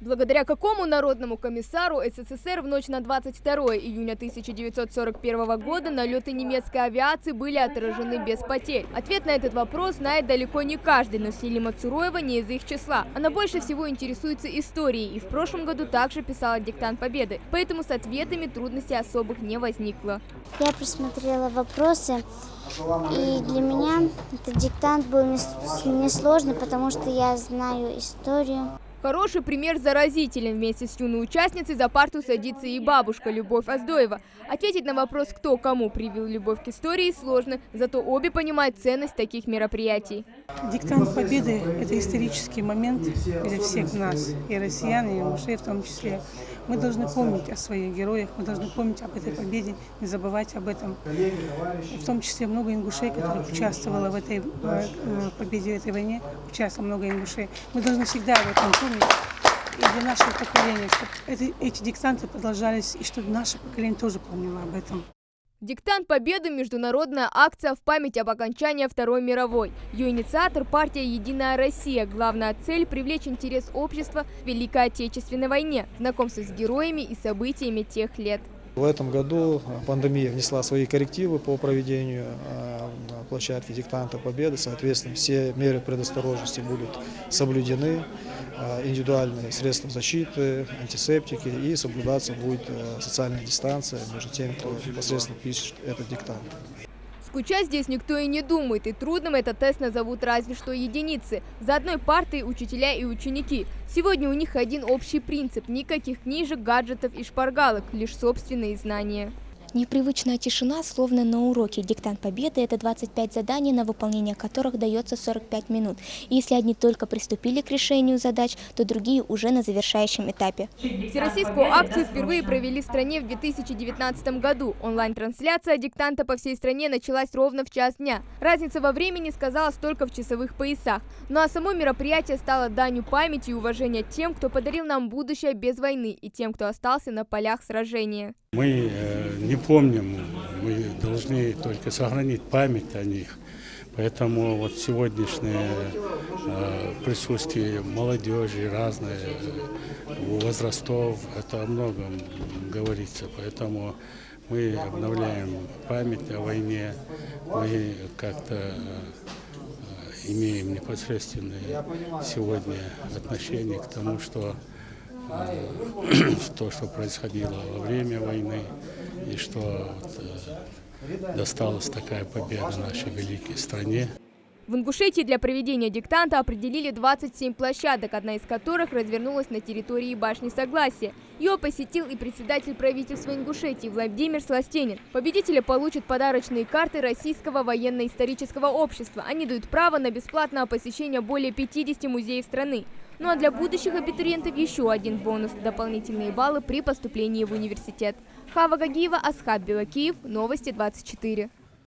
Благодаря какому народному комиссару СССР в ночь на 22 июня 1941 года налеты немецкой авиации были отражены без потерь? Ответ на этот вопрос знает далеко не каждый, но Селима Цуроева не из их числа. Она больше всего интересуется историей и в прошлом году также писала диктант Победы, поэтому с ответами трудностей особых не возникло. Я просмотрела вопросы, и для меня этот диктант был несложный, потому что я знаю историю. Хороший пример заразителен. Вместе с юной участницей за парту садится и бабушка Любовь Оздоева. Ответить на вопрос, кто кому привил любовь к истории, сложно, зато обе понимают ценность таких мероприятий. Диктант Победы – это исторический момент для всех нас, и россиян, и мужей в том числе. Мы должны помнить о своих героях, мы должны помнить об этой победе, не забывать об этом. В том числе много ингушей, которые участвовали в этой победе, в этой войне, участвовало много ингушей. Мы должны всегда об этом помнить. И для нашего поколения, чтобы эти диктанты продолжались, и чтобы наше поколение тоже помнило об этом. Диктант Победы – международная акция в память об окончании Второй мировой. Ее инициатор – партия «Единая Россия». Главная цель – привлечь интерес общества к Великой Отечественной войне, знакомство с героями и событиями тех лет. В этом году пандемия внесла свои коррективы по проведению на площадке диктанта Победы. Соответственно, все меры предосторожности будут соблюдены, индивидуальные средства защиты, антисептики, и соблюдаться будет социальная дистанция между теми, кто непосредственно пишет этот диктант. Скучать здесь никто и не думает, и трудным этот тест назовут разве что единицы. За одной партой учителя и ученики. Сегодня у них один общий принцип – никаких книжек, гаджетов и шпаргалок, лишь собственные знания. Непривычная тишина, словно на уроке. Диктант Победы – это 25 заданий, на выполнение которых дается 45 минут. И если одни только приступили к решению задач, то другие уже на завершающем этапе. Всероссийскую акцию впервые провели в стране в 2019 году. Онлайн-трансляция диктанта по всей стране началась ровно в час дня. Разница во времени сказалась только в часовых поясах. Ну а само мероприятие стало данью памяти и уважения тем, кто подарил нам будущее без войны, и тем, кто остался на полях сражения. Мы не помним, мы должны только сохранить память о них. Поэтому вот сегодняшнее присутствие молодежи разных возрастов, это о многом говорится. Поэтому мы обновляем память о войне, мы как-то имеем непосредственное сегодня отношение к тому, что происходило во время войны, и что досталась такая победа нашей великой стране. В Ингушетии для проведения диктанта определили 27 площадок, одна из которых развернулась на территории Башни Согласия. Ее посетил и председатель правительства Ингушетии Владимир Сластенин. Победители получат подарочные карты Российского военно-исторического общества. Они дают право на бесплатное посещение более 50 музеев страны. Ну а для будущих абитуриентов еще один бонус – дополнительные баллы при поступлении в университет. Хава Гагиева, Асхат Белакиев, Новости 24.